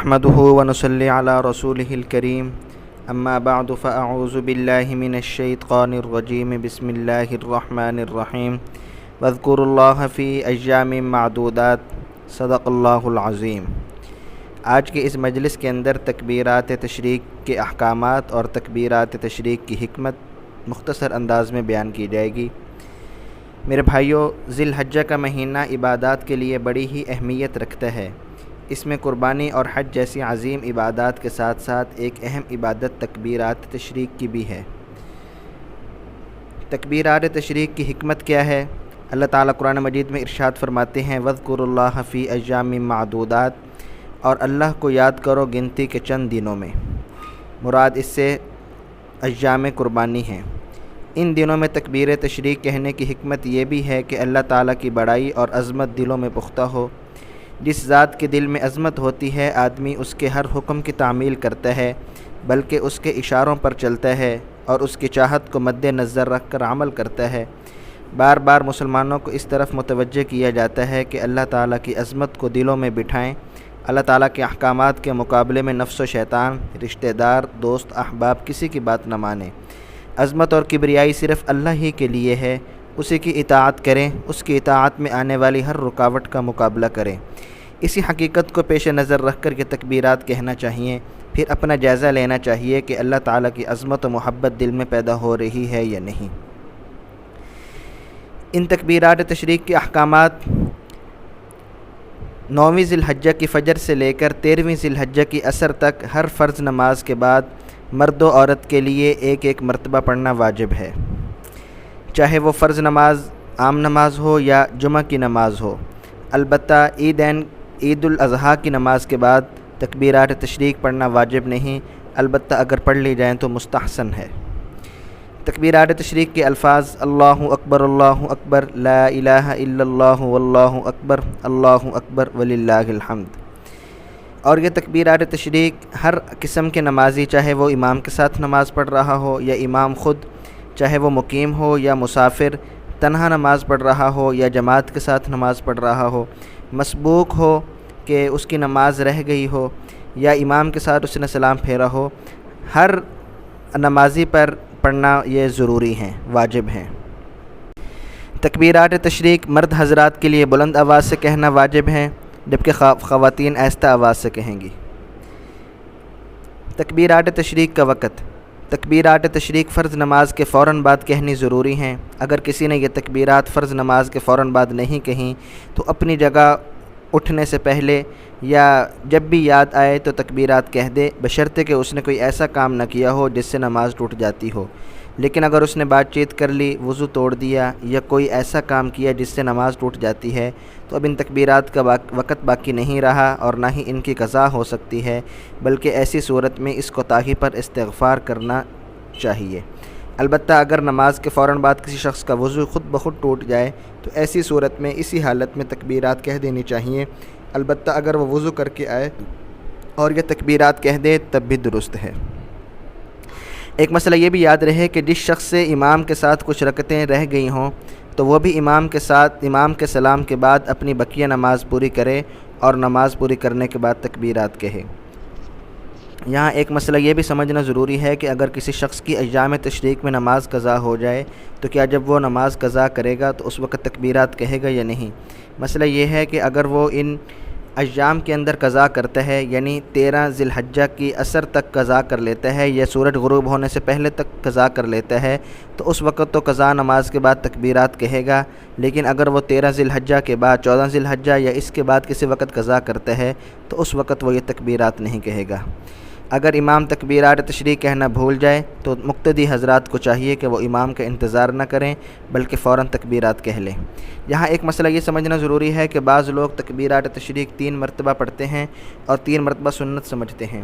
نحمده ونصلي على رسوله الكريم اما بعد فاعوذ بالله من الشيطان الرجيم بسم الله الرحمن الرحيم واذكروا الله في ایام معدودات صدق اللہ العظیم۔ آج کے اس مجلس کے اندر تکبیرات تشریق کے احکامات اور تکبیرات تشریق کی حکمت مختصر انداز میں بیان کی جائے گی۔ میرے بھائیوں، ذی الحجہ کا مہینہ عبادات کے لیے بڑی ہی اہمیت رکھتا ہے۔ اس میں قربانی اور حج جیسی عظیم عبادات کے ساتھ ساتھ ایک اہم عبادت تکبیرات تشریق کی بھی ہے۔ تکبیرات تشریق کی حکمت کیا ہے؟ اللہ تعالیٰ قرآن مجید میں ارشاد فرماتے ہیں وَاذْكُرُوا اللَّهَ فِي أَيَّامٍ مَّعْدُودَاتٍ، اور اللہ کو یاد کرو گنتی کے چند دنوں میں۔ مراد اس سے ایام قربانی ہیں۔ ان دنوں میں تکبیر تشریق کہنے کی حکمت یہ بھی ہے کہ اللہ تعالیٰ کی بڑائی اور عظمت دلوں میں پختہ ہو۔ جس ذات کے دل میں عظمت ہوتی ہے، آدمی اس کے ہر حکم کی تعمیل کرتا ہے، بلکہ اس کے اشاروں پر چلتا ہے اور اس کی چاہت کو مد نظر رکھ کر عمل کرتا ہے۔ بار بار مسلمانوں کو اس طرف متوجہ کیا جاتا ہے کہ اللہ تعالیٰ کی عظمت کو دلوں میں بٹھائیں، اللہ تعالیٰ کے احکامات کے مقابلے میں نفس و شیطان، رشتہ دار، دوست، احباب کسی کی بات نہ مانیں۔ عظمت اور کبریائی صرف اللہ ہی کے لیے ہے، اسی کی اطاعت کریں، اس کی اطاعت میں آنے والی ہر رکاوٹ کا مقابلہ کریں۔ اسی حقیقت کو پیش نظر رکھ کر یہ تکبیرات کہنا چاہیے، پھر اپنا جائزہ لینا چاہیے کہ اللہ تعالیٰ کی عظمت و محبت دل میں پیدا ہو رہی ہے یا نہیں۔ ان تکبیرات تشریق کے احکامات 9ویں ذی الحجہ کی فجر سے لے کر 13ویں ذی الحجہ کی عصر تک ہر فرض نماز کے بعد مرد و عورت کے لیے ایک ایک مرتبہ پڑھنا واجب ہے، چاہے وہ فرض نماز عام نماز ہو یا جمعہ کی نماز ہو۔ البتہ عید الاضحیٰ کی نماز کے بعد تکبیرات تشریق پڑھنا واجب نہیں، البتہ اگر پڑھ لی جائیں تو مستحسن ہے۔ تکبیرات تشریق کے الفاظ اللہ اکبر، لا الہ الا اللہ واللہ اکبر وللہ الحمد۔ اور یہ تکبیرات تشریق ہر قسم کے نمازی، چاہے وہ امام کے ساتھ نماز پڑھ رہا ہو یا امام خود، چاہے وہ مقیم ہو یا مسافر، تنہا نماز پڑھ رہا ہو یا جماعت کے ساتھ نماز پڑھ رہا ہو، مسبوق ہو کہ اس کی نماز رہ گئی ہو یا امام کے ساتھ اس نے سلام پھیرا ہو، ہر نمازی پر پڑھنا یہ ضروری ہیں، واجب ہیں۔ تکبیرات تشریق مرد حضرات کے لیے بلند آواز سے کہنا واجب ہیں، جبکہ خواتین آہستہ آواز سے کہیں گی۔ تکبیرات تشریق کا وقت۔ تکبیرات تشریق فرض نماز کے فوراً بعد کہنی ضروری ہیں۔ اگر کسی نے یہ تکبیرات فرض نماز کے فوراً بعد نہیں کہیں تو اپنی جگہ اٹھنے سے پہلے یا جب بھی یاد آئے تو تکبیرات کہہ دے، بشرطے کہ اس نے کوئی ایسا کام نہ کیا ہو جس سے نماز ٹوٹ جاتی ہو۔ لیکن اگر اس نے بات چیت کر لی، وضو توڑ دیا یا کوئی ایسا کام کیا جس سے نماز ٹوٹ جاتی ہے تو اب ان تکبیرات کا وقت باقی نہیں رہا اور نہ ہی ان کی قضا ہو سکتی ہے، بلکہ ایسی صورت میں اس کوتاہی پر استغفار کرنا چاہیے۔ البتہ اگر نماز کے فوراً بعد کسی شخص کا وضو خود بخود ٹوٹ جائے تو ایسی صورت میں اسی حالت میں تکبیرات کہہ دینی چاہیے، البتہ اگر وہ وضو کر کے آئے اور یہ تکبیرات کہہ دے تب بھی درست ہے۔ ایک مسئلہ یہ بھی یاد رہے کہ جس شخص سے امام کے ساتھ کچھ رکعتیں رہ گئی ہوں تو وہ بھی امام کے سلام کے بعد اپنی بقیہ نماز پوری کرے اور نماز پوری کرنے کے بعد تکبیرات کہے۔ یہاں ایک مسئلہ یہ بھی سمجھنا ضروری ہے کہ اگر کسی شخص کی ایام تشریق میں نماز قضا ہو جائے تو کیا جب وہ نماز قضا کرے گا تو اس وقت تکبیرات کہے گا یا نہیں؟ مسئلہ یہ ہے کہ اگر وہ ان ایام کے اندر قضا کرتا ہے، یعنی 13 ذی الحجہ کی عصر تک قضا کر لیتا ہے یا سورج غروب ہونے سے پہلے تک قضا کر لیتا ہے تو اس وقت تو قضا نماز کے بعد تکبیرات کہے گا، لیکن اگر وہ 13 ذی الحجہ کے بعد 14 ذی الحجہ یا اس کے بعد کسی وقت قضا کرتا ہے تو اس وقت وہ یہ تکبیرات نہیں کہے گا۔ اگر امام تکبیرات تشریق کہنا بھول جائے تو مقتدی حضرات کو چاہیے کہ وہ امام کا انتظار نہ کریں بلکہ فوراً تکبیرات کہہ لیں۔ یہاں ایک مسئلہ یہ سمجھنا ضروری ہے کہ بعض لوگ تکبیرات تشریق 3 مرتبہ پڑھتے ہیں اور 3 مرتبہ سنت سمجھتے ہیں،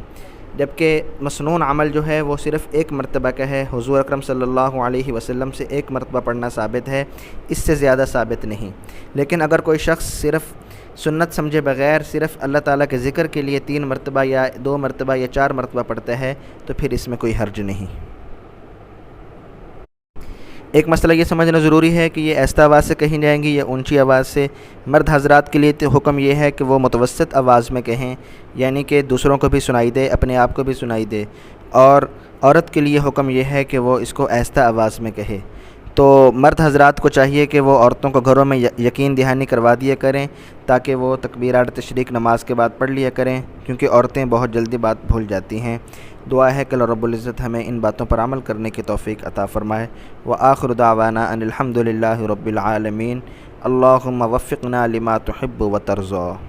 جبکہ مسنون عمل جو ہے وہ صرف 1 مرتبہ کا ہے۔ حضور اکرم صلی اللہ علیہ وسلم سے 1 مرتبہ پڑھنا ثابت ہے، اس سے زیادہ ثابت نہیں۔ لیکن اگر کوئی شخص صرف سنت سمجھے بغیر صرف اللہ تعالیٰ کے ذکر کے لیے 3 مرتبہ یا 2 مرتبہ یا 4 مرتبہ پڑھتا ہے تو پھر اس میں کوئی حرج نہیں۔ ایک مسئلہ یہ سمجھنا ضروری ہے کہ یہ آہستہ آواز سے کہیں جائیں گی یا اونچی آواز سے۔ مرد حضرات کے لیے تو حکم یہ ہے کہ وہ متوسط آواز میں کہیں، یعنی کہ دوسروں کو بھی سنائی دے، اپنے آپ کو بھی سنائی دے، اور عورت کے لیے حکم یہ ہے کہ وہ اس کو آہستہ آواز میں کہے۔ تو مرد حضرات کو چاہیے کہ وہ عورتوں کو گھروں میں یقین دہانی کروا دیا کریں، تاکہ وہ تکبیرات تشریق نماز کے بعد پڑھ لیا کریں، کیونکہ عورتیں بہت جلدی بات بھول جاتی ہیں۔ دعا ہے کہ اللہ رب العزت ہمیں ان باتوں پر عمل کرنے کی توفیق عطا فرمائے۔ وآخر دعوانا ان الحمد للہ رب العالمین۔ اللہم وفقنا لما تحب و ترضی۔